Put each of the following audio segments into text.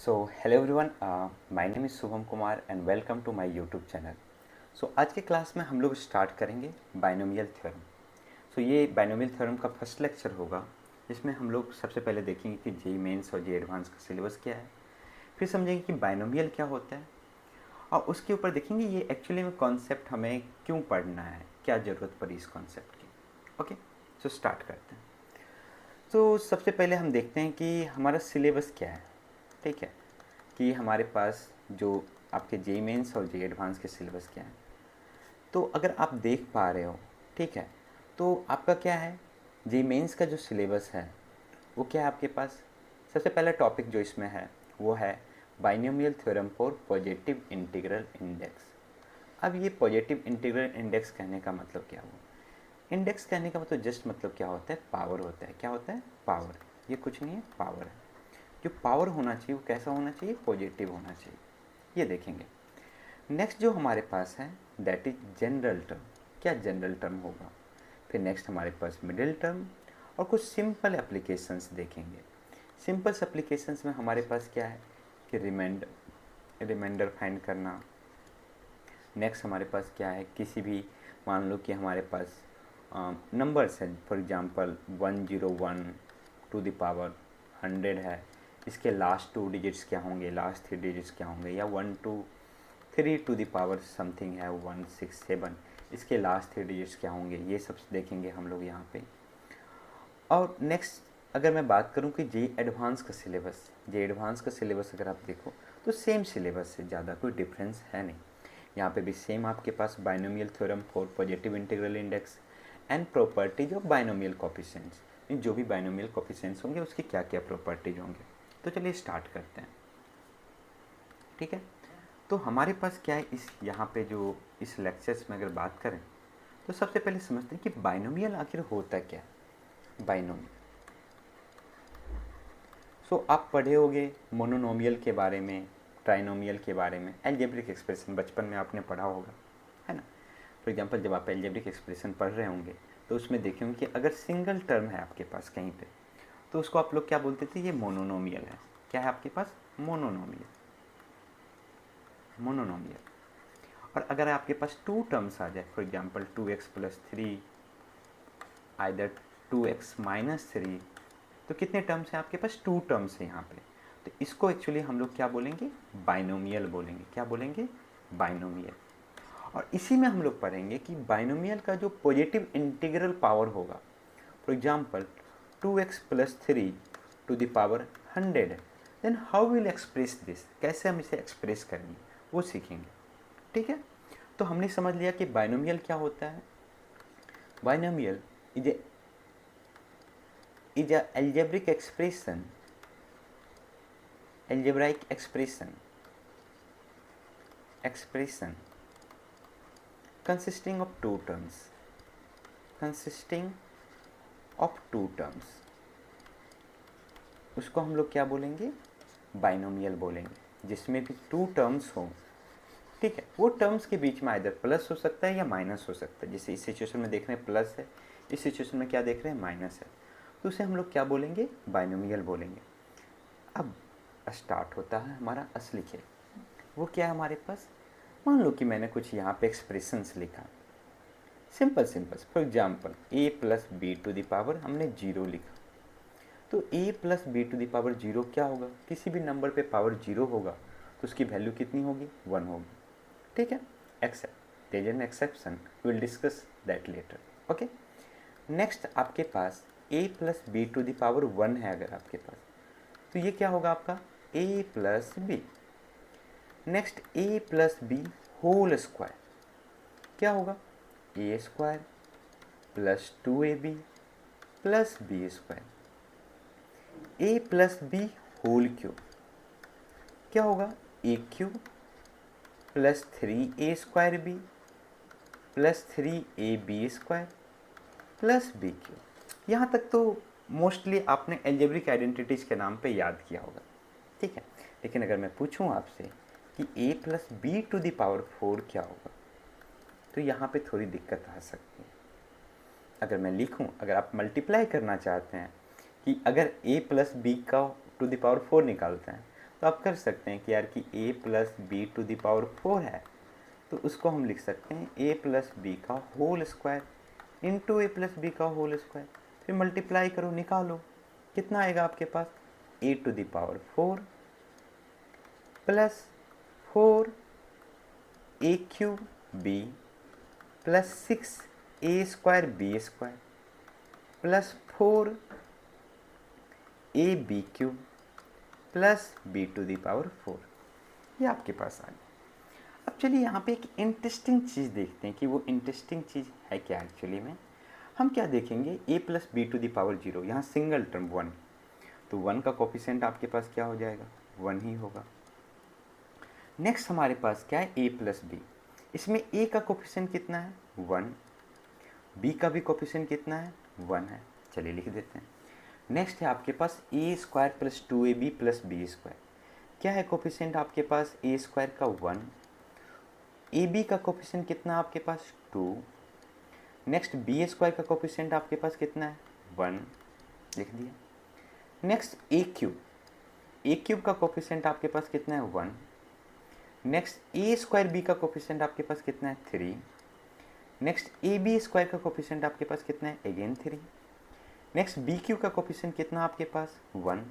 Hello everyone, my name is Shubham Kumar and welcome to my YouTube channel. आज के class में हम लोग स्टार्ट करेंगे बाइनोमियल थ्योरम। ये बाइनोमियल थ्योरम का फर्स्ट लेक्चर होगा, जिसमें हम लोग सबसे पहले देखेंगे कि जे मेंस और जे एडवांस का सिलेबस क्या है, फिर समझेंगे कि बाइनोमियल क्या होता है, और उसके ऊपर देखेंगे ये एक्चुअली में कॉन्सेप्ट हमें क्यों पढ़ना है, क्या ज़रूरत पड़ी इस कॉन्सेप्ट की। ओके, स्टार्ट करते हैं। सबसे पहले हम देखते हैं कि हमारा सिलेबस क्या है। ठीक है, कि हमारे पास जो आपके जे मेंस और जे एडवांस के सिलेबस क्या है। तो अगर आप देख पा रहे हो, ठीक है, तो आपका क्या है, जे मेंस का जो सिलेबस है वो क्या है आपके पास। सबसे पहला टॉपिक जो इसमें है वो है binomial theorem for positive integral index. अब ये पॉजिटिव इंटीग्रल इंडेक्स कहने का मतलब क्या हुआ। इंडेक्स कहने का मतलब जस्ट मतलब क्या होता है, पावर होता है। क्या होता है, पावर। ये कुछ नहीं है, पावर है। जो पावर होना चाहिए वो कैसा होना चाहिए, पॉजिटिव होना चाहिए। ये देखेंगे। नेक्स्ट जो हमारे पास है दैट इज जनरल टर्म। क्या जनरल टर्म होगा। फिर नेक्स्ट हमारे पास मिडिल टर्म और कुछ सिंपल एप्लीकेशंस देखेंगे। सिंपल एप्लीकेशंस में हमारे पास क्या है कि रिमाइंडर फाइंड करना। नेक्स्ट हमारे पास क्या है, किसी भी मान लो कि हमारे पास नंबर्स हैं, for example 101 to the power 100 है, इसके लास्ट 2 डिजिट्स क्या होंगे, लास्ट 3 डिजिट्स क्या होंगे, या 123 टू द पावर समथिंग है 167, इसके लास्ट 3 डिजिट्स क्या होंगे, ये सब देखेंगे हम लोग यहाँ पे। और नेक्स्ट अगर मैं बात करूँ कि जे एडवांस का सिलेबस अगर आप देखो तो सेम सिलेबस है, ज़्यादा कोई डिफरेंस है नहीं। यहाँ पे भी सेम आपके पास binomial theorem for positive integral index and properties of binomial coefficients. जो भी बाइनोमियल कोफिशिएंट्स होंगे उसके क्या क्या प्रॉपर्टीज होंगे। तो चलिए स्टार्ट करते हैं। ठीक है, तो हमारे पास क्या है, इस यहाँ पे जो इस लेक्चर्स में अगर बात करें तो सबसे पहले समझते हैं कि बाइनोमियल आखिर होता क्या है। बाइनोमियल आप पढ़े होंगे मोनोनोमियल के बारे में, ट्राइनोमियल के बारे में, एल्जेब्रिक एक्सप्रेशन बचपन में आपने पढ़ा होगा, है ना। फॉर एग्जांपल जब आप एल्जेब्रिक एक्सप्रेशन पढ़ रहे होंगे तो उसमें देखेंगे कि अगर सिंगल टर्म है आपके पास कहीं पे, तो उसको आप लोग क्या बोलते थे, ये मोनोनोमियल है। क्या है आपके पास, मोनोनोमियल। और अगर आपके पास 2 टर्म्स आ जाए, for example 2x plus 3, either 2x minus 3, तो कितने टर्म्स हैं आपके पास, 2 टर्म्स है यहाँ पे। तो इसको एक्चुअली हम लोग क्या बोलेंगे, बाइनोमियल बोलेंगे। क्या बोलेंगे, बाइनोमियल। और इसी में हम लोग पढ़ेंगे कि बाइनोमियल का जो पॉजिटिव इंटीग्रल पावर होगा, for example 2x plus 3 to the power 100 है, then how will express this, कैसे हम इसे एक्सप्रेस करेंगे वो सीखेंगे। ठीक है, तो हमने समझ लिया कि बाइनोमियल क्या होता है। Binomial is a algebraic expression consisting of two terms उसको हम लोग क्या बोलेंगे, बाइनोमियल बोलेंगे, जिसमें भी 2 टर्म्स हो। ठीक है, वो टर्म्स के बीच में आइदर प्लस हो सकता है या माइनस हो सकता है। जैसे इस सिचुएशन में देख रहे हैं प्लस है, इस सिचुएशन में क्या देख रहे हैं, माइनस है, तो उसे हम लोग क्या बोलेंगे, बाइनोमियल बोलेंगे। अब स्टार्ट होता है हमारा असली खेल। वो क्या है हमारे पास, मान लो कि मैंने कुछ यहाँ पे एक्सप्रेशंस लिखा, simple for example a plus B to the power हमने 0 लिखा। तो a plus B to the power 0 क्या होगा, किसी भी नंबर पे पावर 0 होगा तो उसकी वैल्यू कितनी होगी, 1 होगी। ठीक है, except there is an exception, will discuss that later. Okay, next आपके पास a plus B to the power 1 है अगर आपके पास, तो ये क्या होगा आपका, a plus B. Next a plus B whole square क्या होगा, a square plus 2ab plus B square. a plus B whole cube क्या होगा, a cube plus 3a square B plus 3ab square plus B cube. यहाँ तक तो mostly आपने algebraic identities के नाम पे याद किया होगा। ठीक है, लेकिन अगर मैं पूछूं आपसे कि a plus B to the power 4 क्या होगा, तो यहाँ पे थोड़ी दिक्कत आ सकती है। अगर मैं लिखूं, अगर आप मल्टीप्लाई करना चाहते हैं कि अगर a प्लस बी का टू द पावर 4 निकालते हैं तो आप कर सकते हैं कि यार कि a plus B to the power 4 है, तो उसको हम लिख सकते हैं a प्लस बी का whole square into A plus B का होल स्क्वायर। फिर मल्टीप्लाई करो, निकालो, कितना आएगा आपके पास, a to the power 4 plus 4 a cube b plus 6 a square B square plus 4 a B cube plus b to the power 4, ये आपके पास आ गया। अब चलिए यहाँ पे एक इंटरेस्टिंग चीज़ देखते हैं कि वो इंटरेस्टिंग चीज़ है क्या। एक्चुअली में हम क्या देखेंगे, a plus B to the power 0, यहाँ सिंगल टर्म 1, तो 1 का कोफिशिएंट आपके पास क्या हो जाएगा, 1 ही होगा। नेक्स्ट हमारे पास क्या है, a प्लस बी, इसमें a का कोफिशिएंट कितना है, 1, b का भी कोफिशिएंट कितना है, 1 है। चलिए लिख देते हैं। नेक्स्ट है आपके पास a square plus 2ab plus B square, क्या है कोफिशिएंट आपके पास, a स्क्वायर का 1, ab का कोफिशिएंट कितना है आपके पास, 2, नेक्स्ट बी स्क्वायर का कोफिशिएंट आपके पास कितना है, 1, लिख दिया। नेक्स्ट a क्यूब का कोफिशिएंट आपके पास कितना है, 1, नेक्स्ट a स्क्वायर b का कोफिशिएंट आपके पास कितना है, 3, नेक्स्ट ab स्क्वायर का कोफिशिएंट आपके पास कितना है, अगेन 3, नेक्स्ट बी क्यू का कोफिशिएंट कितना आपके पास, 1,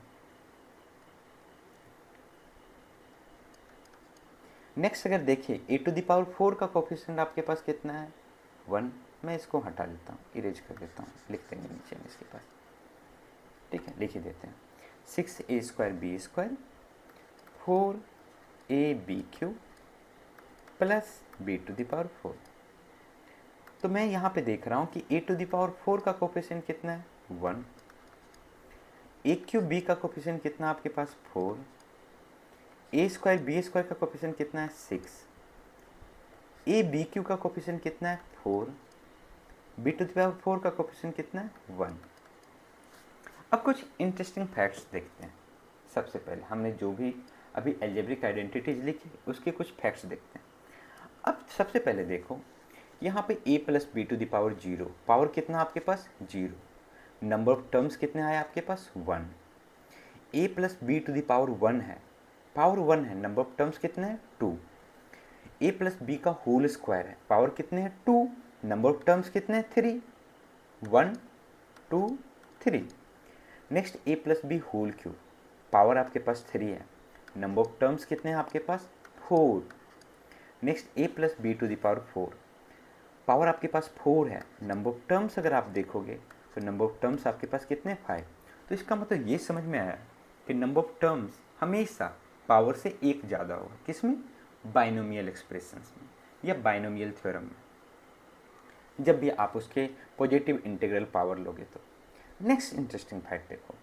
नेक्स्ट अगर देखिए a टू द पावर 4 का कोफिशिएंट आपके पास कितना है, 1, मैं इसको हटा देता हूँ, इरेज कर देता हूँ, लिख देंगे नीचे में इसके पास, ठीक है, लिख ही देते हैं। 6a square B square 4ab cube plus b to the power 4, तो मैं यहाँ पे देख रहा हूँ कि a टू द पावर 4 का कोफिशिएंट कितना है, 1, a क्यूब b का कोफिशिएंट कितना आपके पास, 4, a स्क्वायर बी स्क्वायर का कोफिशिएंट कितना है, 6, a बी क्यू का कोफिशिएंट कितना है, 4, b टू द पावर 4 का कोफिशिएंट कितना है, 1। अब कुछ इंटरेस्टिंग फैक्ट्स देखते हैं। सबसे पहले हमने जो भी अभी अलजेब्रिक आइडेंटिटीज लिखी उसके कुछ फैक्ट्स देखते हैं। अब सबसे पहले देखो यहाँ पे a plus B to the power 0, power कितना आपके पास, 0, नंबर ऑफ टर्म्स कितने आए आपके पास, 1, a plus B to the power 1 है, पावर 1 है, नंबर ऑफ टर्म्स कितने हैं, 2, a प्लस बी का होल स्क्वायर है, पावर कितने हैं, 2, नंबर ऑफ टर्म्स कितने हैं, 3, 1 2 3, next a plus B whole cube, power आपके पास 3 है, नंबर ऑफ टर्म्स कितने हैं आपके पास, 4, next a plus B to the power 4, power आपके पास 4 है, नंबर ऑफ टर्म्स अगर आप देखोगे तो नंबर ऑफ टर्म्स आपके पास कितने, 5। तो इसका मतलब ये समझ में आया कि नंबर ऑफ टर्म्स हमेशा पावर से एक ज़्यादा होगा, किसमें, बाइनोमियल एक्सप्रेशंस में या बाइनोमियल थ्योरम में, जब भी आप उसके पॉजिटिव इंटीग्रल पावर लोगे तो। नेक्स्ट इंटरेस्टिंग फैक्ट देखो,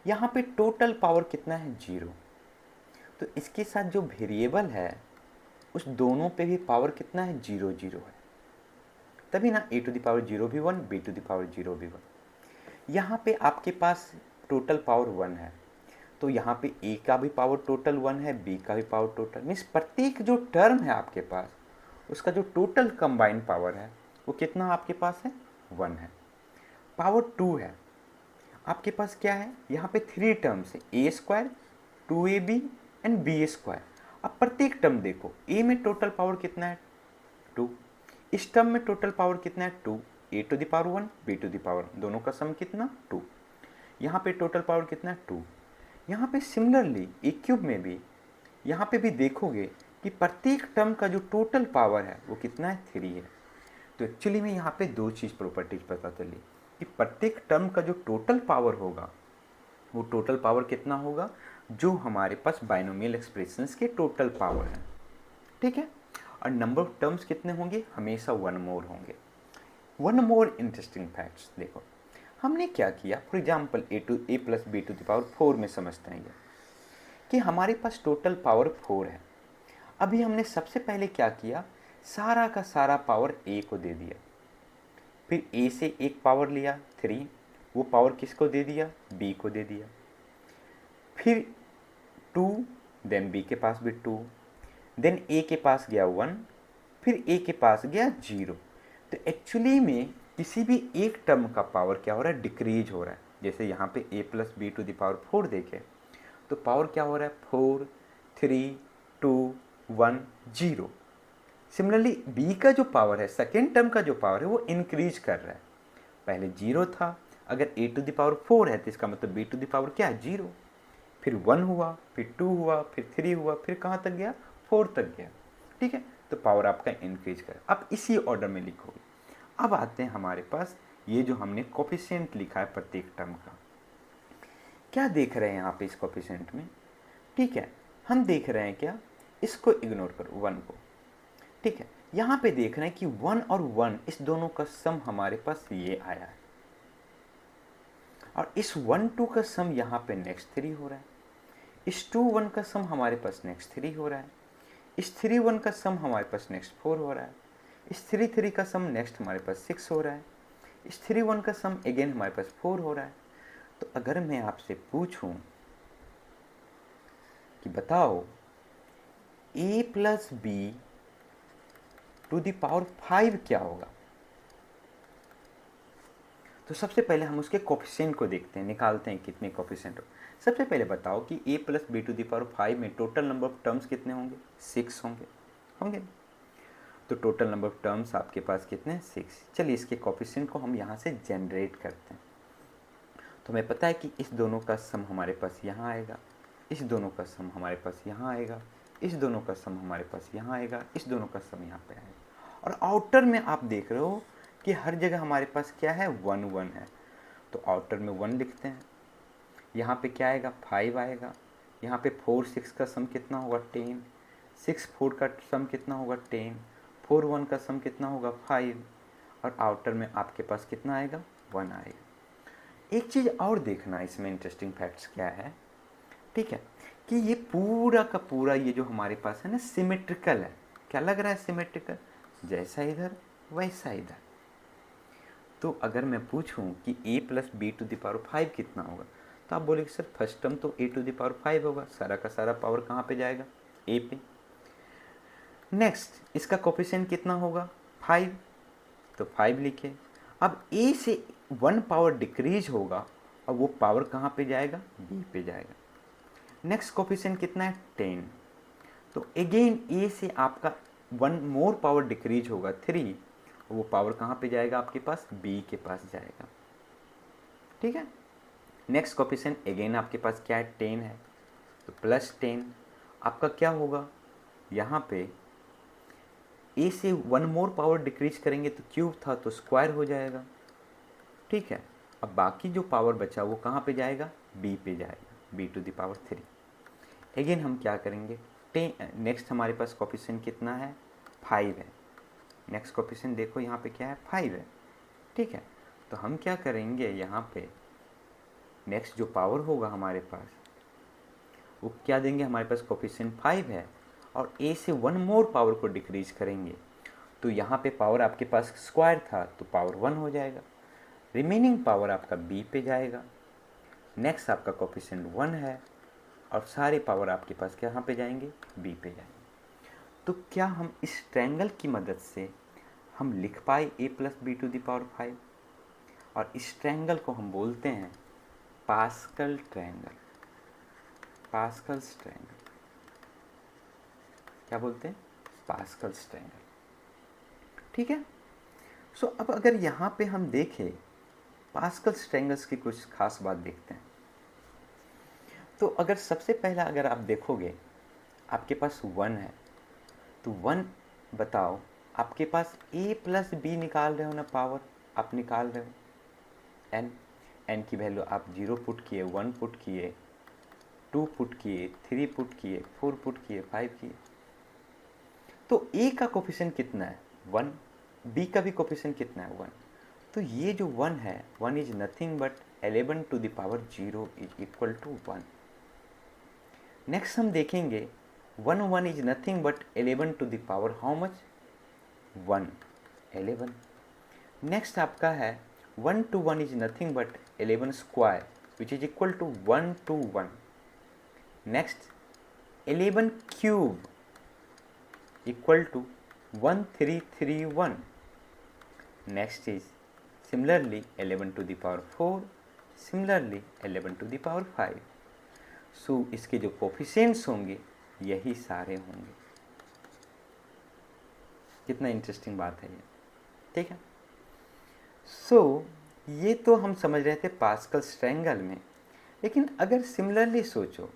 यहाँ पे टोटल पावर कितना है, 0, तो इसके साथ जो वेरिएबल है उस दोनों पे भी पावर कितना है, 0 0 है, तभी ना a टू द पावर 0 भी 1, b टू द पावर 0 भी 1। यहाँ पे आपके पास टोटल पावर 1 है, तो यहाँ पे a का भी पावर टोटल 1 है, b का भी पावर टोटल, मीन्स प्रत्येक जो टर्म है आपके पास उसका जो टोटल कंबाइंड पावर है वो कितना आपके पास है, 1 है। पावर 2 है आपके पास, क्या है, यहाँ पे 3 टर्म्स है, a square 2ab and b square. अब प्रत्येक टर्म देखो, a में टोटल पावर कितना है, 2, इस टर्म में टोटल पावर कितना है, 2, a to the power 1 b to the power, दोनों का सम कितना, 2, यहाँ पे टोटल पावर कितना है, 2। यहाँ पे सिमिलरली a क्यूब में भी यहाँ पे भी देखोगे कि प्रत्येक टर्म का जो टोटल पावर है वो कितना है, 3 है। तो एक्चुअली में यहाँ पे दो चीज़ प्रॉपर्टीज पता चली कि प्रत्येक टर्म का जो टोटल पावर होगा वो टोटल पावर कितना होगा, जो हमारे पास बाइनोमियल एक्सप्रेशंस के टोटल पावर है, ठीक है। और नंबर ऑफ टर्म्स कितने होंगे, हमेशा 1 मोर होंगे। 1 मोर इंटरेस्टिंग फैक्ट्स देखो, हमने क्या किया, for example a plus B to the power 4 में समझते हैं ये कि हमारे पास टोटल पावर 4 है। अभी हमने सबसे पहले क्या किया, सारा का सारा पावर a को दे दिया, फिर a से एक पावर लिया 3, वो पावर किसको दे दिया, b को दे दिया, फिर 2, देन b के पास भी 2, देन a के पास गया 1, फिर a के पास गया 0। तो एक्चुअली में किसी भी एक टर्म का पावर क्या हो रहा है, डिक्रीज हो रहा है। जैसे यहाँ पे a plus B to the power 4 देखें तो पावर क्या हो रहा है 4 3 2 1 0। सिमिलरली बी का जो पावर है, सेकेंड टर्म का जो पावर है वो इंक्रीज कर रहा है। पहले 0 था, अगर a टू द पावर 4 है तो इसका मतलब b टू द पावर क्या है 0। फिर 1 हुआ, फिर 2 हुआ, फिर 3 हुआ, फिर कहाँ तक गया 4 तक गया। ठीक है, तो पावर आपका इंक्रीज कर, अब इसी ऑर्डर में लिखोगे। अब आते हैं हमारे पास ये जो हमने कोफिशिएंट लिखा है प्रत्येक टर्म का। क्या देख रहे हैं यहाँ पे इस कोफिशिएंट में? ठीक है, हम देख रहे हैं क्या, इसको इग्नोर करो 1 को। ठीक है, यहाँ पे देख रहे हैं कि 1 और 1 इस दोनों का सम हमारे पास ये आया है, और इस 1 2 का सम यहाँ पे नेक्स्ट 3 हो रहा है, इस 2 1 का सम हमारे पास नेक्स्ट 3 हो रहा है, इस 3 1 का सम हमारे पास नेक्स्ट 4 हो रहा है, इस 3 3 का सम नेक्स्ट हमारे पास 6 हो रहा है, इस 3 1 का सम अगेन हमारे पास 4 हो रहा है। तो अगर मैं आपसे पूछूं कि बताओ a plus B to the power 5 क्या होगा, तो सबसे पहले हम उसके कोफिशिएंट को देखते हैं, निकालते हैं कितने कोफिशिएंट हो। सबसे पहले बताओ कि a plus B to the power 5 में टोटल नंबर ऑफ टर्म्स कितने होंगे, 6 होंगे, होंगे। तो टोटल नंबर ऑफ टर्म्स आपके पास कितने हैं 6। चलिए इसके कोफिशिएंट को हम यहाँ से जनरेट करते हैं। तो हमें पता है कि इस दोनों का सम हमारे पास यहाँ आएगा, इस दोनों का सम हमारे पास यहाँ आएगा, इस दोनों का सम हमारे पास यहाँ आएगा, इस दोनों का सम यहाँ पे आएगा। और आउटर में आप देख रहे हो कि हर जगह हमारे पास क्या है 1 1 है, तो आउटर में 1 लिखते हैं। यहाँ पे क्या आएगा 5 आएगा, यहाँ पे 4 6 का सम कितना होगा 10, 6 4 का सम कितना होगा 10, 4 1 का सम कितना होगा 5, और आउटर में आपके पास कितना आएगा 1 आएगा। एक चीज़ और देखना इसमें इंटरेस्टिंग फैक्ट्स क्या है, ठीक है, कि ये पूरा का पूरा ये जो हमारे पास है ना सिमेट्रिकल है। क्या लग रहा है सिमेट्रिकल, जैसा इधर वैसा इधर। तो अगर मैं पूछूं कि a plus B to the power 5 कितना होगा, तो आप बोलेंगे सर फर्स्ट टर्म तो a टू द पावर 5 होगा, सारा का सारा पावर कहाँ पे जाएगा a पे। नेक्स्ट इसका कोफिशिएंट कितना होगा 5, तो 5 लिखे। अब a से 1 पावर डिक्रीज होगा और वो पावर कहाँ पे जाएगा b पे जाएगा। नेक्स्ट कोफिशिएंट कितना है 10, तो अगेन a से आपका 1 मोर पावर डिक्रीज होगा 3, वो पावर कहाँ पे जाएगा आपके पास b के पास जाएगा। ठीक है, नेक्स्ट कोफिशिएंट अगेन आपके पास क्या है 10 है, तो प्लस 10 आपका क्या होगा, यहाँ पे a से 1 मोर पावर डिक्रीज करेंगे तो क्यूब था तो स्क्वायर हो जाएगा। ठीक है, अब बाकी जो पावर बचा वो कहाँ पे जाएगा b पे जाएगा, b to the power 3। Again हम क्या करेंगे, नेक्स्ट हमारे पास कोफिशिएंट कितना है 5 है, नेक्स्ट कोफिशिएंट देखो यहाँ पे क्या है 5 है। ठीक है, तो हम क्या करेंगे यहाँ पे नेक्स्ट जो पावर होगा हमारे पास वो क्या देंगे, हमारे पास कोफिशिएंट 5 है और a से 1 मोर पावर को डिक्रीज करेंगे, तो यहाँ पे पावर आपके पास स्क्वायर था तो पावर 1 हो जाएगा, रिमेनिंग पावर आपका b पे जाएगा। नेक्स्ट आपका कोफिशिएंट 1 है और सारे पावर आपके पास कहाँ पे जाएंगे b पे जाएंगे। तो क्या हम इस ट्रायंगल की मदद से हम लिख पाए a plus B to the power 5, और इस ट्रायंगल को हम बोलते हैं पास्कल ट्रायंगल। पास्कल्स ट्रायंगल क्या बोलते हैं, पास्कल्स ट्रायंगल। ठीक है, सो अब अगर यहाँ पे हम देखें पास्कल्स ट्रायंगल्स की कुछ खास बात देखते हैं। तो अगर सबसे पहला अगर आप देखोगे आपके पास 1 है, तो 1 बताओ आपके पास a प्लस बी निकाल रहे हो ना, पावर आप निकाल रहे हो n की वैल्यू आप 0 पुट किए, 1 पुट किए, 2 पुट किए, 3 पुट किए, 4 पुट किए, 5 किए, तो a का कोफिशिएंट कितना है 1, b का भी कोफिशिएंट कितना है 1, तो ये जो 1 है 1 is nothing but 11 to the power 0 is equal to 1। Next हम देखेंगे 1 1 is nothing but 11 to the power how much 1, 11। Next आपका है 1 to 1 is nothing but 11 square which is equal to 1 to 1. Next 11 cube equal to 1331. Next is similarly 11 to the power 4, similarly 11 to the power 5. सो इसके जो coefficients होंगे यही सारे होंगे। कितना interesting बात है ये, ठीक है। सो ये तो हम समझ रहे थे पास्कल्स ट्रायंगल में, लेकिन अगर सिमिलरली सोचो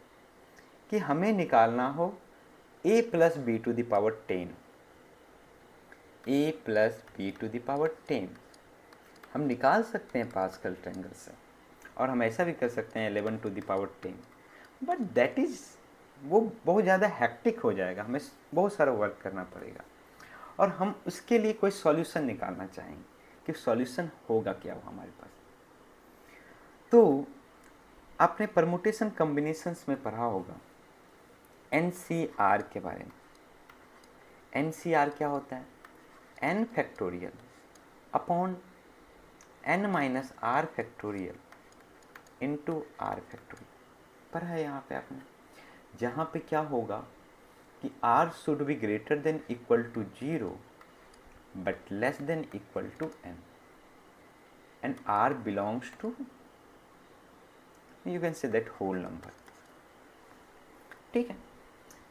कि हमें निकालना हो a plus B to the power 10, a plus B to the power 10 हम निकाल सकते हैं पास्कल ट्रायंगल से, और हम ऐसा भी कर सकते हैं 11 to the power 10, but that is वो बहुत ज़्यादा हैक्टिक हो जाएगा, हमें बहुत सारा वर्क करना पड़ेगा, और हम उसके लिए कोई सॉल्यूशन निकालना चाहेंगे कि सॉल्यूशन होगा क्या वो हमारे पास। तो आपने परमुटेशन कॉम्बिनेशंस में पढ़ा होगा NCR के बारे में। NCR क्या होता है? n factorial upon n minus R factorial into R factorial पढ़ा है यहाँ पे आपने, जहाँ पे क्या होगा कि r should be greater than equal to 0 but less than equal to n and r belongs to, you can say that whole number, ठीक है।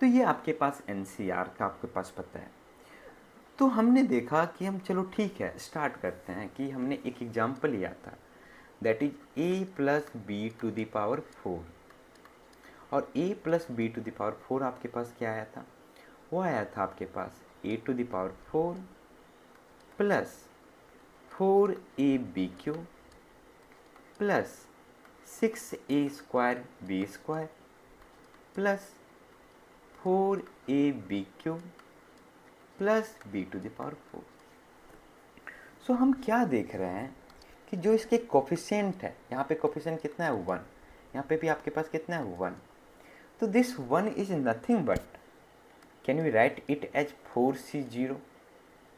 तो ये आपके पास NCR का आपके पास पता है। तो हमने देखा कि हम चलो ठीक है स्टार्ट करते हैं कि हमने एक एग्जाम्पल लिया था, that is a plus B to the power 4, और a plus B to the power 4 आपके पास क्या आया था? वो आया था आपके पास a to the power 4 plus 4ab³ plus 6a² b² plus 4ab³ plus b to the power 4। So हम क्या देख रहे हैं कि जो इसके कोफिशिएंट है, यहाँ पे कोफिशिएंट कितना है 1, यहाँ पे भी आपके पास कितना है 1, तो this 1 is nothing but, can we write it as 4c0,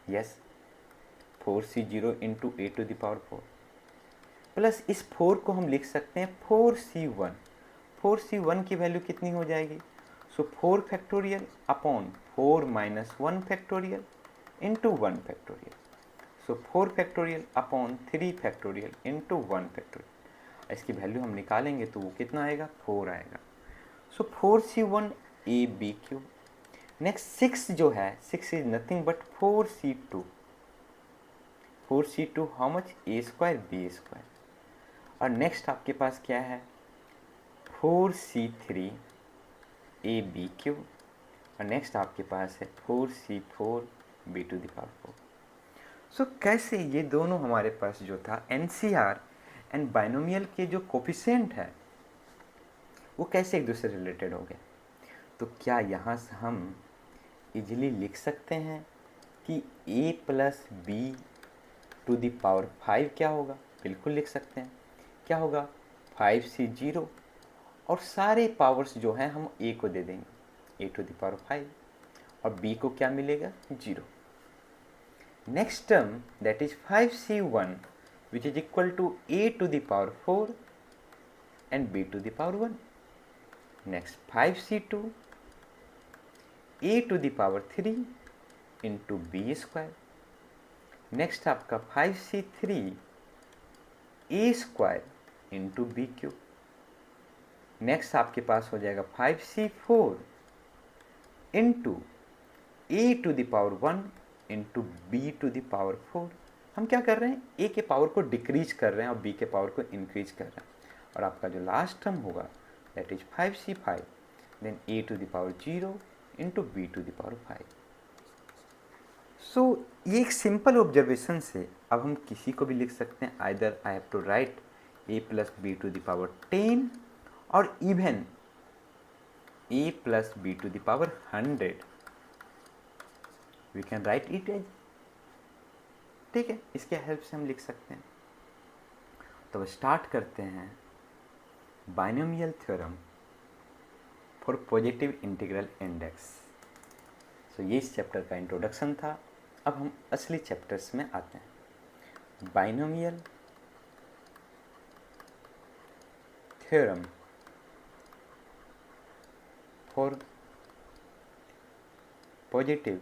yes 4c0 into a to the power 4 plus इस 4 को हम लिख सकते हैं 4c1, 4c1 की वैल्यू कितनी हो जाएगी? So 4 factorial upon 4 minus 1 factorial into 1 factorial, so 4 factorial upon 3 factorial into 1 factorial. इसकी वैल्यू हम निकालेंगे तो वो कितना आएगा? 4 आएगा। सो 4c1 ab³, नेक्स्ट 6 जो है 6 is nothing but 4c2, 4c2 how much? a² b², और नेक्स्ट आपके पास क्या है 4c3 ab³, और नेक्स्ट आपके पास है 4c4 b to the power 4। So कैसे ये दोनों हमारे पास जो था NCR एंड बाइनोमियल के जो कोफिशिएंट है वो कैसे एक दूसरे से रिलेटेड हो गए? तो क्या यहाँ से हम इजीली लिख सकते हैं कि a plus B to the power 5 क्या होगा? बिल्कुल लिख सकते हैं। क्या होगा? 5c0, और सारे पावर्स जो हैं हम a को दे देंगे, a टू द पावर 5, और b को क्या मिलेगा? 0। Next term that is 5c1 which is equal to a to the power 4 and b to the power 1। Next 5c2 a to the power 3 into b²। Next आपका 5c3 a² into b³। Next आपके पास हो जाएगा 5c4 into a to the power 1 into b to the power 4। हम क्या कर रहे हैं? a के पावर को डिक्रीज कर रहे हैं और b के पावर को इंक्रीज कर रहे हैं, और आपका जो लास्ट टर्म होगा that is 5c5 then a to the power 0 into b to the power 5। So ये एक सिंपल ऑब्जर्वेशन से अब हम किसी को भी लिख सकते हैं, either I have to write a plus B to the power 10 और even a plus B to the power 100, we can write it as, ठीक है, इसके हेल्प से हम लिख सकते हैं। तो स्टार्ट करते हैं binomial theorem for positive integral index. So ये इस चैप्टर का इंट्रोडक्शन था। अब हम असली चैप्टर्स में आते हैं। Binomial theorem for positive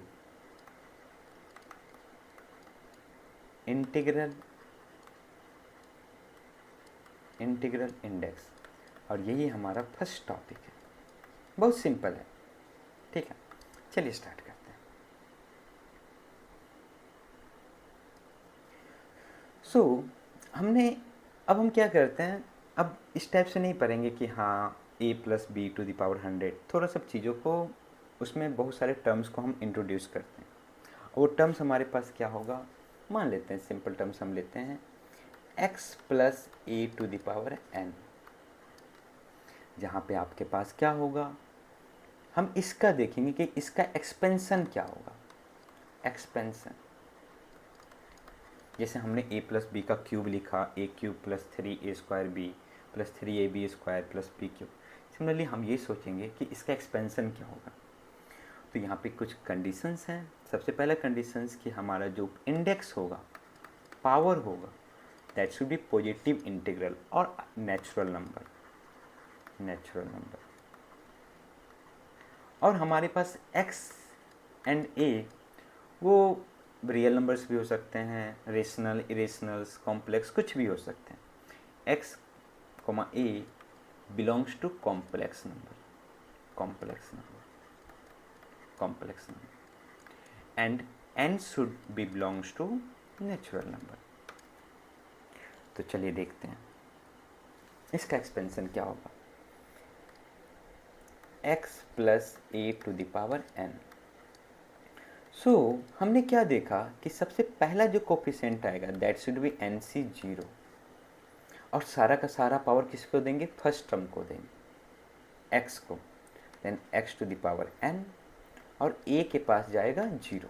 integral index. और यही हमारा फर्स्ट टॉपिक है। बहुत सिंपल है, ठीक है। चलिए स्टार्ट करते हैं। अब हम क्या करते हैं, अब इस टाइप से नहीं पढ़ेंगे कि हाँ a+b⁻100, थोड़ा सब चीज़ों को, उसमें बहुत सारे टर्म्स को हम इंट्रोड्यूस करते हैं। वो टर्म्स हमारे पास क्या होगा, मान लेते हैं सिंपल टर्म्स हम लेते हैं x+a⁴n, जहाँ पे आपके पास क्या होगा, हम इसका देखेंगे कि इसका एक्सपेंशन क्या होगा। एक्सपेंशन, जैसे हमने a+b का क्यूब लिखा, a³ + 3a² b + 3ab² + b³। Similarly हम ये सोचेंगे कि इसका एक्सपेंशन क्या होगा। तो यहाँ पे कुछ कंडीशंस हैं। सबसे पहला कंडीशंस कि हमारा जो इंडेक्स होगा, पावर होगा, that should be positive integral और नेचुरल नंबर। और हमारे पास x एंड a वो रियल नंबर्स भी हो सकते हैं, रेशनल, इरेशनल्स, कॉम्प्लेक्स, कुछ भी हो सकते हैं। x, a belongs to complex number and n should be belongs to natural number. तो चलिए देखते हैं इसका एक्सपेंशन क्या होगा। x+a⁴n। हमने क्या देखा कि सबसे पहला जो कोफिशिएंट आएगा दैट शुड बी NC 0, और सारा का सारा पावर किसको देंगे, फर्स्ट टर्म को देंगे, x को, देन x⁴n, और a के पास जाएगा 0।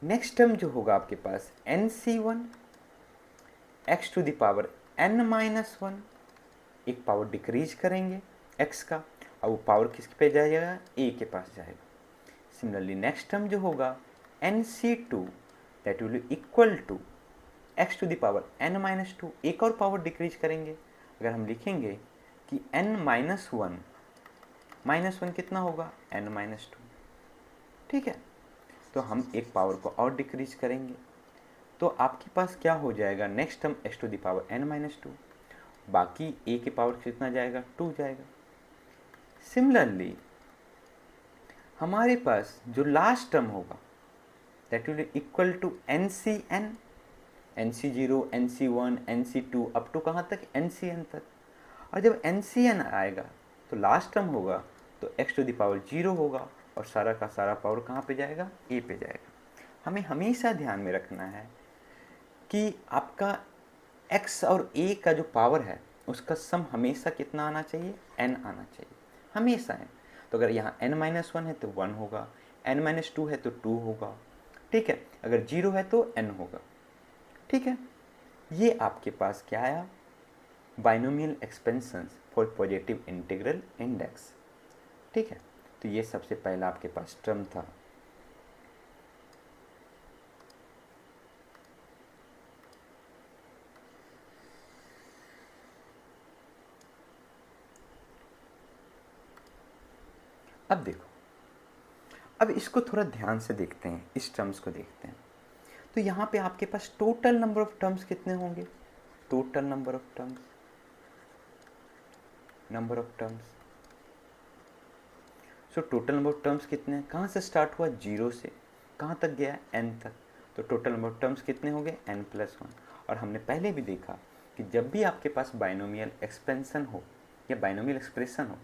नेक्स्ट टर्म जो होगा आपके पास NC1, x⁴n-1, एक पावर डिक्रीज करेंगे x का, और वो पावर किसके पे जाएगा, a के पास जाएगा। सिमिलरली नेक्स्ट टर्म जो होगा NC2, that will be equal to x⁴n-2, एक और पावर डिक्रीज करेंगे। अगर हम लिखेंगे कि n-1 कितना होगा, n-2, ठीक है। तो हम एक पावर को और डिक्रीज करेंगे, तो आपके पास क्या हो जाएगा, नेक्स्ट टर्म x⁴n-2, बाकी a के पावर कितना जाएगा, 2 जाएगा। सिमिलरली हमारे पास जो लास्ट टर्म होगा that will be equal to NCn, NC0, NC1, NC2 up to कहाँ तक, NCn तक। और जब NCn आएगा तो लास्ट टर्म होगा तो x⁴0 होगा, और सारा का सारा पावर कहाँ पे जाएगा, a पे जाएगा। हमें हमेशा ध्यान में रखना है कि आपका x और a का जो पावर है उसका सम हमेशा कितना आना चाहिए, n आना चाहिए, हमेशा n। तो अगर यहाँ n-1 है तो 1 होगा, n-2 है तो 2 होगा, ठीक है। अगर 0 है तो n होगा, ठीक है। ये आपके पास क्या आया, binomial expansions for positive integral index, ठीक है। तो ये सबसे पहला आपके पास टर्म था। अब देखो, अब इसको थोड़ा ध्यान से देखते हैं, इस टर्म्स को देखते हैं। तो यहाँ पे आपके पास टोटल नंबर ऑफ टर्म्स कितने होंगे, total number of terms, so total number of terms कितने हैं, कहाँ से स्टार्ट हुआ, 0 से कहाँ तक गया, n तक। तो टोटल नंबर ऑफ टर्म्स कितने हो गए, n+1। और हमने पहले भी देखा कि जब भी आपके पास बाइनोमियल एक्सपेंशन हो या बाइनोमियल एक्सप्रेशन हो,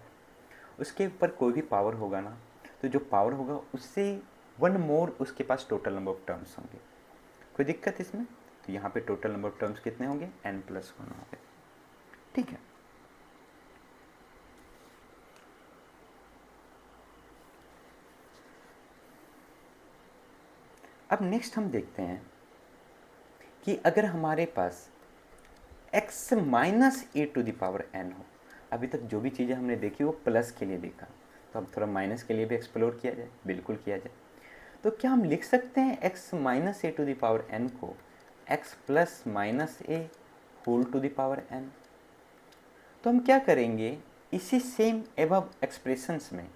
उसके ऊपर कोई भी पावर होगा ना, तो जो पावर होगा उससे 1 मोर उसके पास टोटल नंबर ऑफ टर्म्स होंगे। कोई दिक्कत इसमें, तो यहाँ पे टोटल नंबर ऑफ टर्म्स कितने होंगे, n+1 होंगे, ठीक है। अब नेक्स्ट हम देखते हैं कि अगर हमारे पास x-a⁴n हो, अभी तक जो भी चीज़ें हमने देखी वो प्लस के लिए देखा, तो अब थोड़ा माइनस के लिए भी एक्सप्लोर किया जाए, बिल्कुल किया जाए। तो क्या हम लिख सकते हैं x-a⁴n को x+-a⁴n। तो हम क्या करेंगे, इसी सेम एबव एक्सप्रेशंस में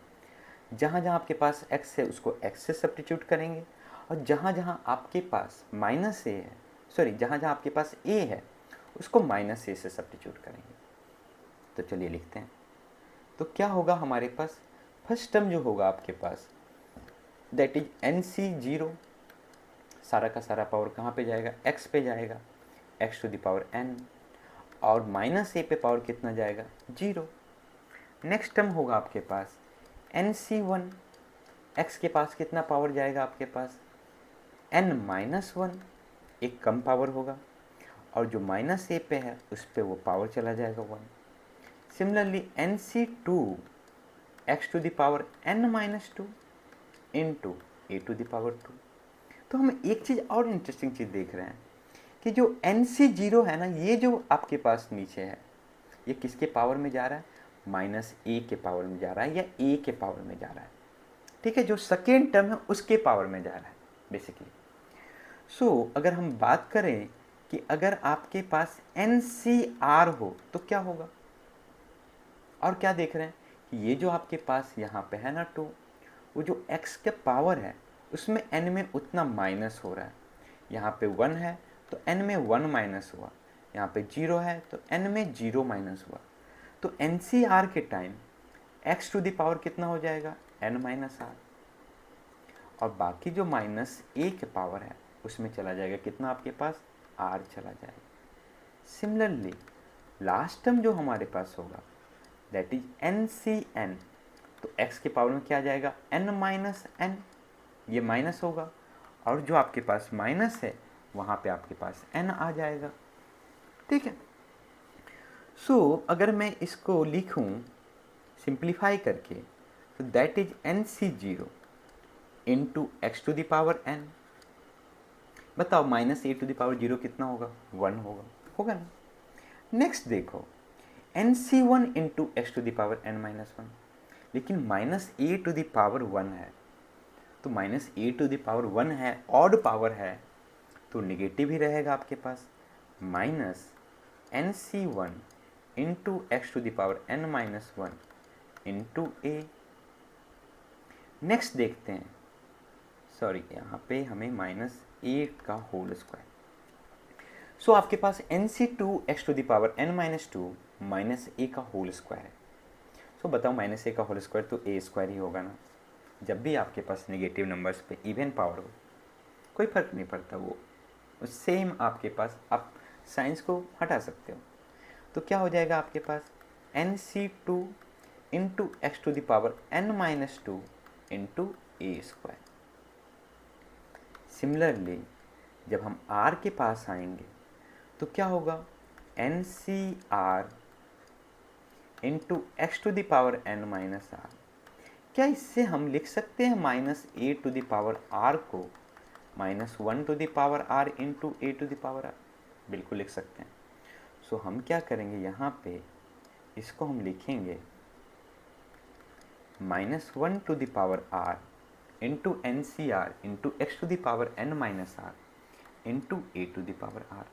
जहाँ जहाँ आपके पास x है उसको x से सब्स्टिट्यूट करेंगे, और जहाँ जहाँ आपके पास -a है, जहाँ जहाँ आपके पास a है उसको -a से सब्स्टिट्यूट करेंगे, तो चलिए लिखते हैं। तो क्या होगा हमारे पास, फर्स्ट टर्म जो होगा आपके पास दैट इज NC0, सारा का सारा पावर कहाँ पे जाएगा, x पे जाएगा, x to the power n, और माइनस ए पे पावर कितना जाएगा, 0। नेक्स्ट टर्म होगा आपके पास NC1, x के पास कितना पावर जाएगा आपके पास, n-1, एक कम पावर होगा, और जो माइनस ए पे है उस पे वो पावर चला जाएगा 1। Similarly NC2, x to the power n-2 into A to the power 2। तो हम एक चीज़ और इंटरेस्टिंग चीज़ देख रहे हैं कि जो NC0 है ना, ये जो आपके पास नीचे है, ये किसके पावर में जा रहा है, माइनस ए के पावर में जा रहा है या ए के पावर में जा रहा है, ठीक है। जो सेकेंड टर्म है उसके पावर में जा रहा है बेसिकली। सो अगर हम बात करें कि अगर आपके पास NCR हो तो क्या होगा, और क्या देख रहे हैं कि ये जो आपके पास यहाँ पे है ना 2, वो जो x के पावर है उसमें n में उतना माइनस हो रहा है। यहाँ पे 1 है तो n में 1 माइनस हुआ, यहाँ पे 0 है तो n में 0 माइनस हुआ। तो NCR के time x to the power कितना हो जाएगा, n-r, और बाकी जो माइनस a के पावर है उसमें चला जाएगा कितना आपके पास, r चला जाएगा। सिमिलरली लास्ट टर्म जो हमारे पास होगा दैट इज NCN, तो x के पावर में क्या आ जाएगा, n-n, ये माइनस होगा, और जो आपके पास माइनस है वहाँ पे आपके पास n आ जाएगा, ठीक है। सो अगर मैं इसको लिखूँ सिंप्लीफाई करके, तो that is NC0 into x to the power n। बताओ minus A to the power 0 कितना होगा, 1 होगा ना। नेक्स्ट देखो NC1 into x to the power n-1, लेकिन minus A to the power 1 है, तो minus A to the power 1 है, ऑड पावर है, तो निगेटिव ही रहेगा आपके पास, minus NC1 into x to the power n-1 into a. Next देखते हैं, सॉरी यहाँ पे हमें माइनस ए का होल स्क्वायर। सो आपके पास NC2 x to the power n-2 minus a का होल स्क्वायर है। सो बताओ माइनस ए का होल स्क्वायर तो ए स्क्वायर ही होगा ना। जब भी आपके पास नेगेटिव नंबर्स पे इवन पावर हो कोई फ़र्क नहीं पड़ता, वो सेम आपके पास, आप साइंस को हटा सकते हो। तो क्या हो जाएगा आपके पास NC2 into x to the power n-2 into A square. Similarly जब हम r के पास आएंगे तो क्या होगा, NCR into x to the power n-r। क्या इससे हम लिख सकते हैं minus A to the power r को -1 to the power r into A to the power r? बिल्कुल लिख सकते हैं। सो हम क्या करेंगे, यहाँ पे इसको हम लिखेंगे -1 to the power r into NCR into x to the power n-r into A to the power r।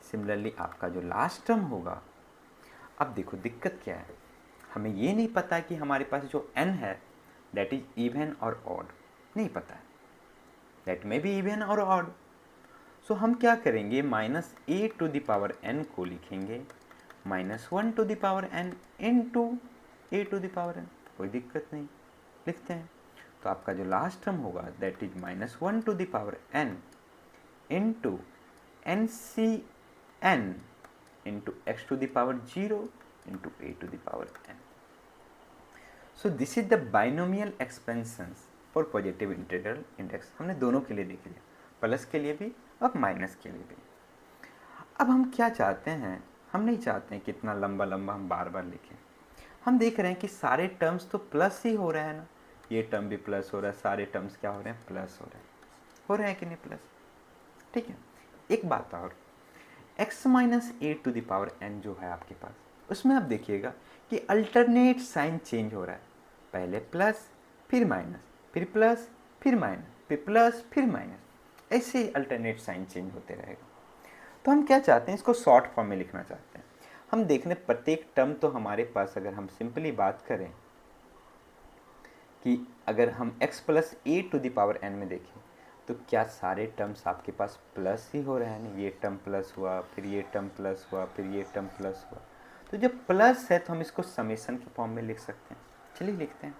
Similarly आपका जो लास्ट टर्म होगा, अब देखो दिक्कत क्या है, हमें ये नहीं पता कि हमारे पास जो n है दैट इज इवन और ऑड, नहीं पता है, दैट में बी इवन और ऑड। सो हम क्या करेंगे, minus A to the power n को लिखेंगे -1 to the power n into A to the power n, कोई दिक्कत नहीं, लिखते हैं। तो आपका जो लास्ट टर्म होगा that is -1 to the power n into NCN into x to the power 0 into A to the power n। So this is the binomial expansions for positive integral index. हमने दोनों के लिए देख लिया, plus के लिए भी और माइनस के लिए भी। अब हम क्या चाहते हैं, हम नहीं चाहते हैं कि इतना लंबा लंबा हम बार बार लिखें। हम देख रहे हैं कि सारे टर्म्स तो प्लस ही हो रहे हैं ना, ये टर्म भी प्लस हो रहा है, सारे टर्म्स क्या हो रहे हैं, प्लस हो रहे हैं कि नहीं प्लस, ठीक है। एक बात और, x minus A to the power n जो है आपके पास, उसमें आप देखिएगा कि अल्टरनेट साइन चेंज हो रहा है, पहले प्लस फिर माइनस, फिर प्लस फिर माइनस, फिर प्लस फिर माइनस, ऐसे ही अल्टरनेट साइन चेंज होते रहेगा। तो हम क्या चाहते हैं, इसको शॉर्ट फॉर्म में लिखना चाहते हैं। हम देखने प्रत्येक टर्म तो हमारे पास, अगर हम सिंपली बात करें कि अगर हम x plus A to the power n में देखें तो क्या सारे टर्म्स आपके पास प्लस ही हो रहे हैं ना, ये टर्म प्लस हुआ, फिर ये टर्म प्लस हुआ, फिर ये टर्म प्लस हुआ। तो जब प्लस है तो हम इसको समेशन के फॉर्म में लिख सकते हैं। चलिए लिखते हैं।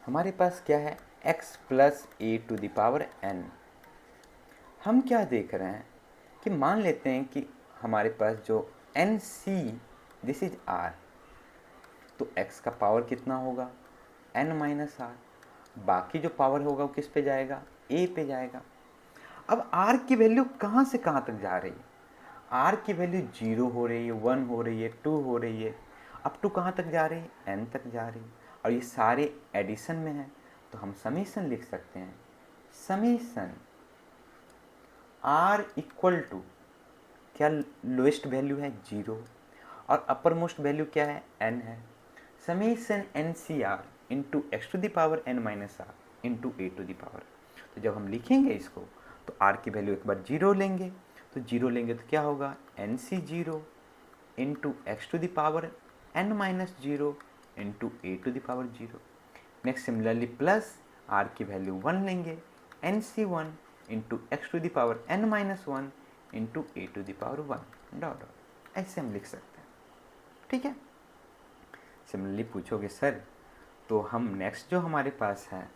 हमारे पास क्या है, x plus A to the power n। हम क्या देख रहे हैं कि मान लेते हैं कि हमारे पास जो N C this is r, तो x का पावर कितना होगा, n माइनस आर। बाकी जो पावर होगा वो किस पे जाएगा, a पे जाएगा। अब r की वैल्यू कहाँ से कहाँ तक जा रही है, r की वैल्यू 0 हो रही है, 1 हो रही है, 2 हो रही है, अप टू कहाँ तक जा रही है, n तक जा रही है, और ये सारे एडिशन में हैं। तो हम समेशन लिख सकते हैं, समेशन r इक्वल टू, क्या लोएस्ट वैल्यू है 0 और अपर मोस्ट वैल्यू क्या है n है, summation N C R into x to the power n minus R into A to the power. तो जब हम लिखेंगे इसको तो r की वैल्यू एक बार 0 लेंगे, तो 0 लेंगे तो क्या होगा, N C 0 into x to the power n minus 0 into A to the power 0। Next similarly plus r की वैल्यू 1 लेंगे, N C 1 into x to the power n minus 1 into A to the power 1 dot dot. ऐसे हम लिख सकते हैं, ठीक है। Similarly पूछोगे सर तो हम नेक्स्ट जो हमारे पास है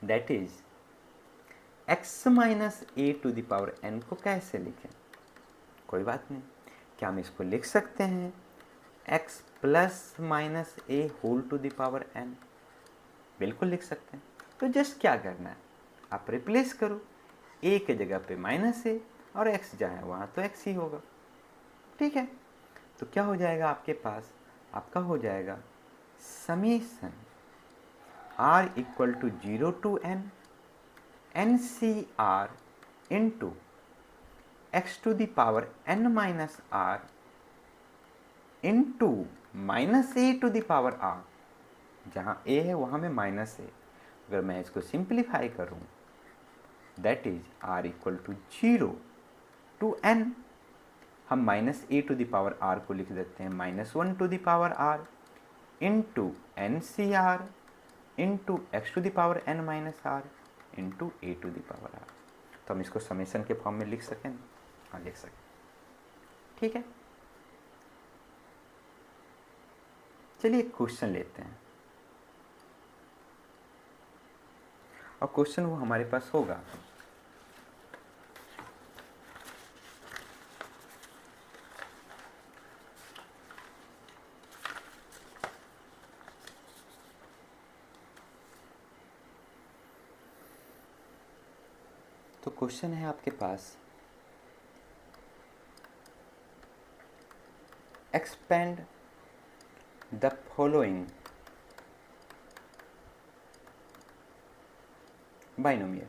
that is x minus A to the power n को कैसे लिखें। कोई बात नहीं, क्या हम इसको लिख सकते हैं x plus minus A whole to the power n, बिल्कुल लिख सकते हैं। तो जस्ट क्या करना है, आप रिप्लेस करो, a के जगह पे माइनस ए और x जहाँ है वहाँ तो x ही होगा, ठीक है। तो क्या हो जाएगा आपके पास, आपका हो जाएगा summation r equal to 0 to n C R into x to the power n minus R into minus A to the power r, जहाँ a है वहाँ में माइनस है। अगर मैं इसको सिंप्लीफाई करूँ that is r equal to 0 to n, हम minus A to the power r को लिख देते हैं minus 1 to the power r into N C R into x to the power n minus R into A to the power r। तो हम इसको summation के form में लिख सकें, हाँ लिख सकें, ठीक है। चलिए एक क्वेश्चन लेते हैं, और क्वेश्चन वो हमारे पास होगा तो क्वेश्चन है आपके पास एक्सपेंड द फॉलोइंग बाइनोमियल।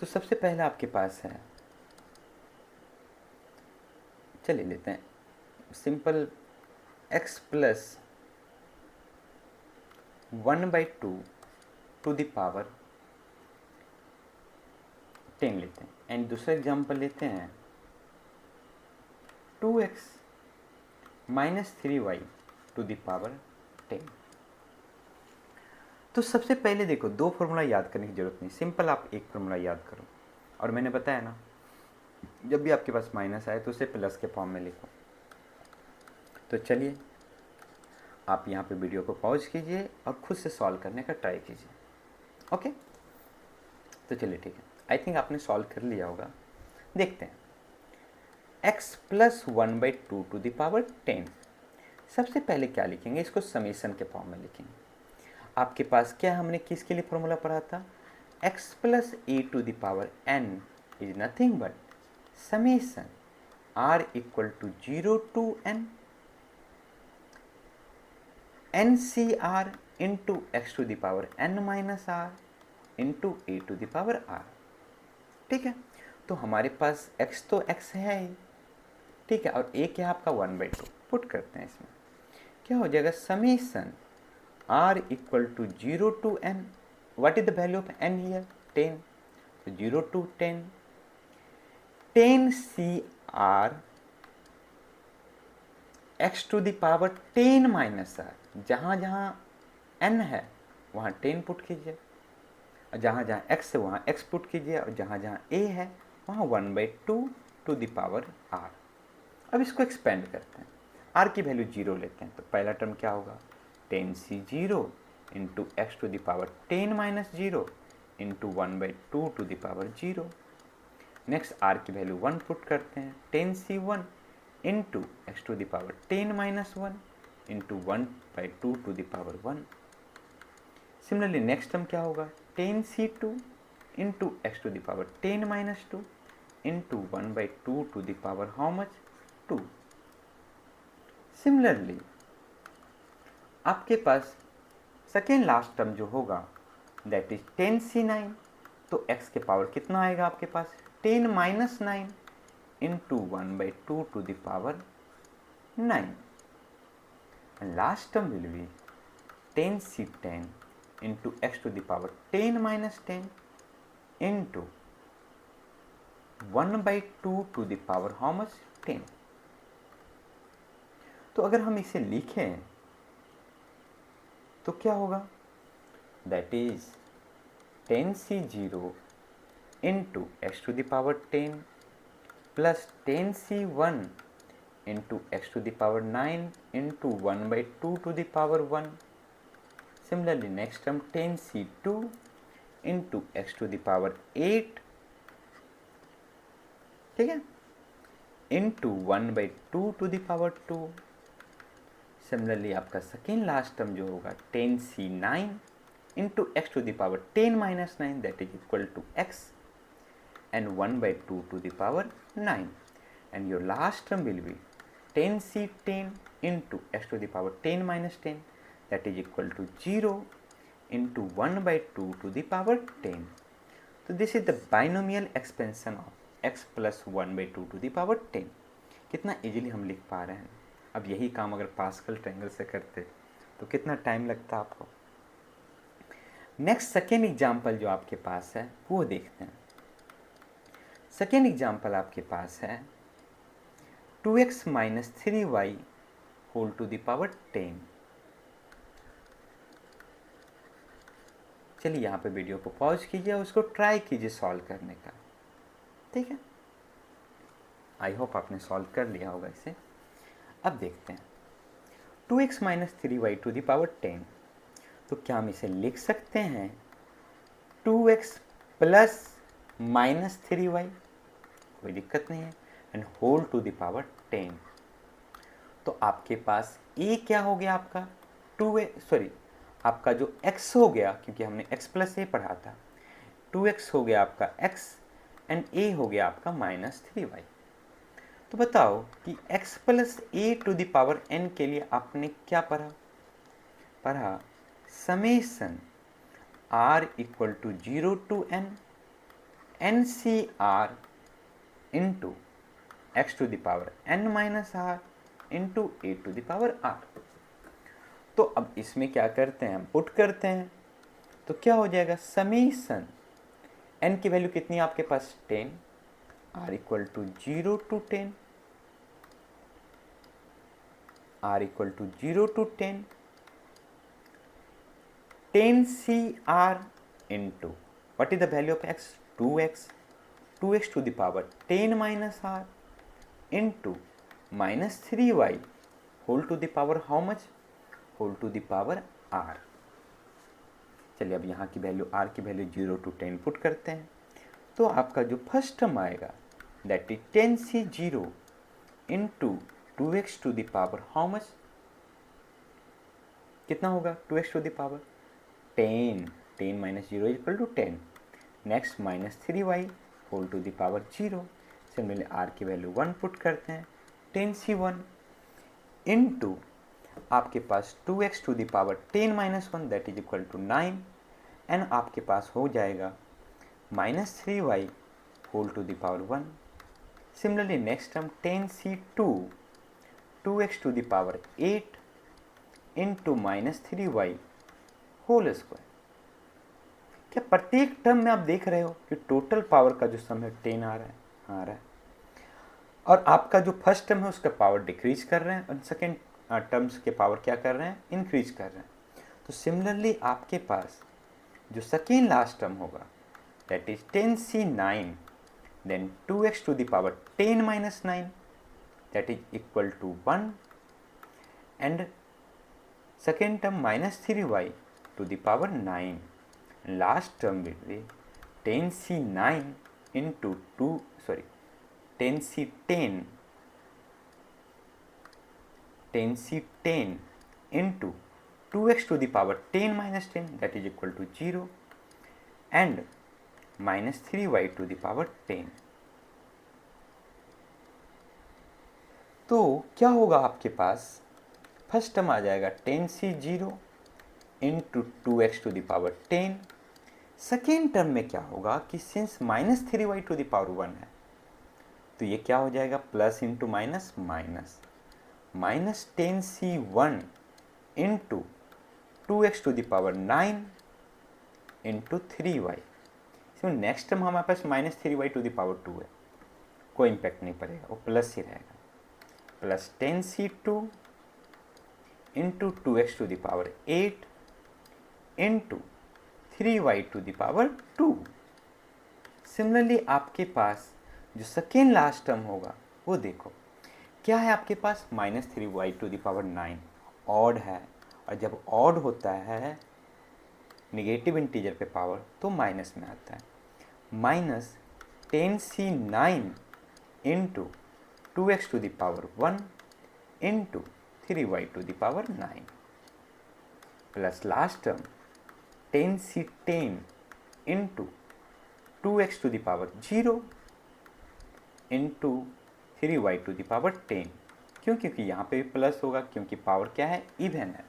तो सबसे पहला आपके पास है, चलिए लेते हैं simple x plus 1/2 to the power 10 लेते हैं, एंड दूसरा एग्जांपल लेते हैं 2x minus 3y to the power 10। तो सबसे पहले देखो, दो फॉर्मूला याद करने की जरूरत नहीं, सिंपल आप एक फॉर्मूला याद करो। और मैंने बताया ना, जब भी आपके पास माइनस आए तो उसे प्लस के फॉर्म में लिखो। तो चलिए आप यहाँ पे वीडियो को पॉज कीजिए और खुद से सॉल्व करने का ट्राई कीजिए, ओके। तो चलिए ठीक है, आई थिंक आपने सॉल्व कर लिया होगा। देखते हैं x plus 1/2 to the power 10। सबसे पहले क्या लिखेंगे, इसको समेशन के फॉर्म में लिखेंगे। आपके पास क्या, हमने किसके लिए फॉर्मूला पढ़ा था, x plus A to the power n is nothing but summation r equal to 0 to n C R into x to the power n minus R into A to the power r, ठीक है। तो हमारे पास x तो x है ही, ठीक है, और a क्या है आपका 1/2, पुट करते हैं इसमें, क्या हो जाएगा summation r equal to 0 to n, what is the value of n here 10, तो 0 to 10 C R X to the power 10 minus R, जहाँ जहाँ n है वहाँ 10 पुट कीजिए, जहाँ जहाँ x है वहाँ x पुट कीजिए, और जहाँ जहाँ a है वहाँ 1/2 टू द पावर r। अब इसको एक्सपेंड करते हैं, r की वैल्यू 0 लेते हैं, तो पहला टर्म क्या होगा 10c0 into x to the power 10 minus 0 into 1/2 to the power 0। Next r की वैल्यू 1 पुट करते हैं, 10c1 into x to the power 10 minus 1 into 1/2 to the power 1। Similarly next term क्या होगा 10c2 into x to the power 10 minus 2 into 1/2 to the power how much 2। Similarly आपके पास second last term जो होगा that is 10c9, तो x के power कितना आएगा आपके पास 10 minus 9 into 1/2 to the power 9। Last term will be 10c10 into x to the power 10 minus 10 into 1/2 to the power how much 10। तो अगर हम इसे लिखें तो क्या होगा that is 10c0 into x to the power 10 plus 10c1 into x to the power 9 into 1/2 to the power 1। Similarly next term 10c2 into x to the power 8, ठीक है, into 1/2 to the power 2। Similarly आपका second last term जो होगा 10c9 into x to the power 10 minus 9 that is equal to x and 1/2 to the power 9, and your last term will be 10c10 into x to the power 10 minus 10 that is equal to 0 into 1/2 to the power 10. So this is the binomial expansion of x plus 1/2 to the power 10। कितना easily हम लिख पा रहे हैं। अब यही काम अगर पास्कल ट्रायंगल से करते तो कितना टाइम लगता आपको। नेक्स्ट सेकेंड एग्जाम्पल जो आपके पास है वो देखते हैं। सेकेंड एग्जाम्पल आपके पास है 2x minus 3y whole to the power 10। चलिए यहाँ पे वीडियो को पॉज कीजिए और उसको ट्राई कीजिए सॉल्व करने का, ठीक है। आई होप आपने सॉल्व कर लिया होगा इसे। अब देखते हैं 2x minus 3y to the power 10, तो क्या हम इसे लिख सकते हैं 2x प्लस माइनस 3y, कोई दिक्कत नहीं है, and whole to the power 10। तो आपके पास a क्या हो गया आपका 2a, सॉरी आपका जो x हो गया, क्योंकि हमने x प्लस a पढ़ा था, 2x हो गया आपका x एंड a हो गया आपका माइनस 3y। तो बताओ कि x प्लस a to the power n के लिए आपने क्या पढ़ा समेशन r equal to 0 to n NCR into x to the power n minus r into a to the power r। तो अब इसमें क्या करते हैं हम पुट करते हैं, तो क्या हो जाएगा समेशन n की वैल्यू कितनी है आपके पास 10, r equal to 0 to 10, r equal to 0 to 10, 10CR into what is the value of x 2x to the power 10 minus r into minus 3y whole to the power how much whole to the power r। चलिए अब यहाँ की value r की value 0 to 10 put करते हैं, तो आपका जो फर्स्ट टर्म आएगा that is 10c0 into 2x to the power how much, कितना होगा 2x to the power 10 minus 0 equal to 10, next minus 3y whole to the power 0। Similarly r की value 1 put करते हैं 10c1 इंटू आपके पास 2x to the power 10 minus 1 that is equal to 9, and आपके पास हो जाएगा minus 3y whole to the power 1। Similarly next term 10c2 2x to the power 8 into minus 3y whole square. क्या प्रत्येक term में आप देख रहे हो कि टोटल पावर का जो सम है 10 आ रहा है, और आपका जो फर्स्ट टर्म है उसका पावर डिक्रीज कर रहे हैं और सेकेंड टर्म्स के पावर क्या कर रहे हैं इंक्रीज कर रहे हैं। तो सिमिलरली आपके पास जो सेकेंड लास्ट टर्म होगा that is 10c9, then 2x to the power 10 minus 9 that is equal to 1, and second term minus 3y to the power 9. Last term will be 10c9 into 10c10 into 2x to the power 10 minus 10 that is equal to 0 and minus 3y to the power 10. तो क्या होगा आपके पास, first term आ जाएगा 10c0 into 2x to the power 10. Second term में क्या होगा कि since minus 3y to the power 1 है तो ये क्या हो जाएगा, plus into minus minus, minus 10c1 into 2x to the power 9 into 3y. इसमें नेक्स्ट टर्म हमारे पास minus 3y to the power 2 है, कोई इम्पैक्ट नहीं पड़ेगा, वो प्लस ही रहेगा, plus 10c2 into 2x to the power 8 into 3y to the power 2. Similarly आपके पास जो सेकेंड लास्ट टर्म होगा वो देखो क्या है आपके पास, minus 3y to the power 9 odd है, और जब ऑड होता है निगेटिव इंटीजर पे पावर तो माइनस में आता है. Minus 10c9 into 2x to the power 1 into 3y to the power 9 plus last term 10c10 into 2x to the power 0 into 3y to the power 10. क्यों, क्योंकि यहाँ पे भी प्लस होगा क्योंकि पावर क्या है, इवन है.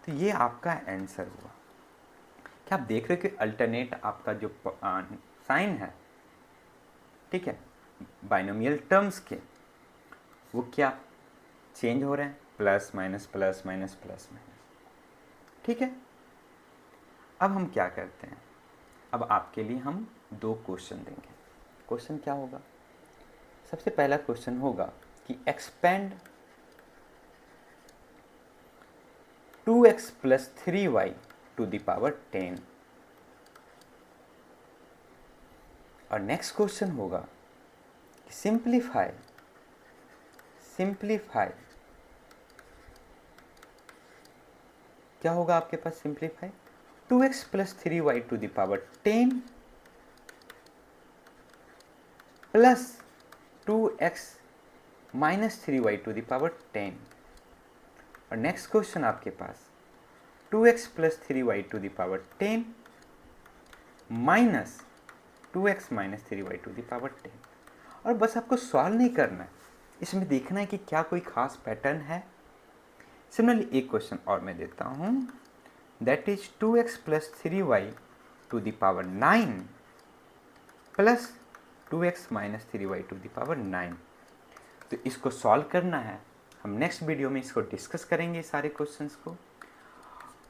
तो ये आपका आंसर हुआ. क्या आप देख रहे हो कि अल्टरनेट आपका जो साइन है, ठीक है, बाइनोमियल टर्म्स के वो क्या चेंज हो रहे हैं, plus minus plus minus plus minus. ठीक है, अब हम क्या करते हैं, अब आपके लिए हम 2 क्वेश्चन देंगे. क्वेश्चन क्या होगा, सबसे पहला क्वेश्चन होगा कि expand 2x plus 3y to the power 10. और नेक्स्ट क्वेश्चन होगा कि सिंप्लीफाई क्या होगा आपके पास, simplify 2x plus 3y to the power 10 plus 2x minus 3y to the power 10. और नेक्स्ट क्वेश्चन आपके पास 2x plus 3y to the power 10 minus 2x minus 3y to the power 10. और बस आपको सॉल्व नहीं करना है, इसमें देखना है कि क्या कोई खास पैटर्न है. सिमिलरली एक क्वेश्चन और मैं देता हूँ, that is 2x plus 3y to the power 9 plus 2x minus 3y to the power 9. तो इसको सॉल्व करना है, हम नेक्स्ट वीडियो में इसको डिस्कस करेंगे सारे क्वेश्चंस को.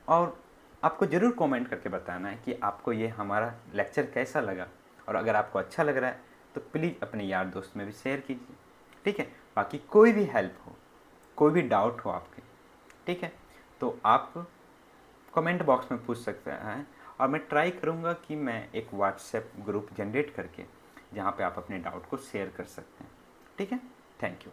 और आपको ज़रूर कमेंट करके बताना है कि आपको ये हमारा लेक्चर कैसा लगा, और अगर आपको अच्छा लग रहा है तो प्लीज़ अपने यार दोस्त में भी शेयर कीजिए. ठीक है, बाकी कोई भी हेल्प हो, कोई भी डाउट हो आपके, ठीक है, तो आप कमेंट बॉक्स में पूछ सकते हैं. और मैं ट्राई करूँगा कि मैं एक व्हाट्सएप ग्रुप जनरेट करके जहाँ पे आप अपने डाउट को शेयर कर सकते हैं. ठीक है, थैंक यू.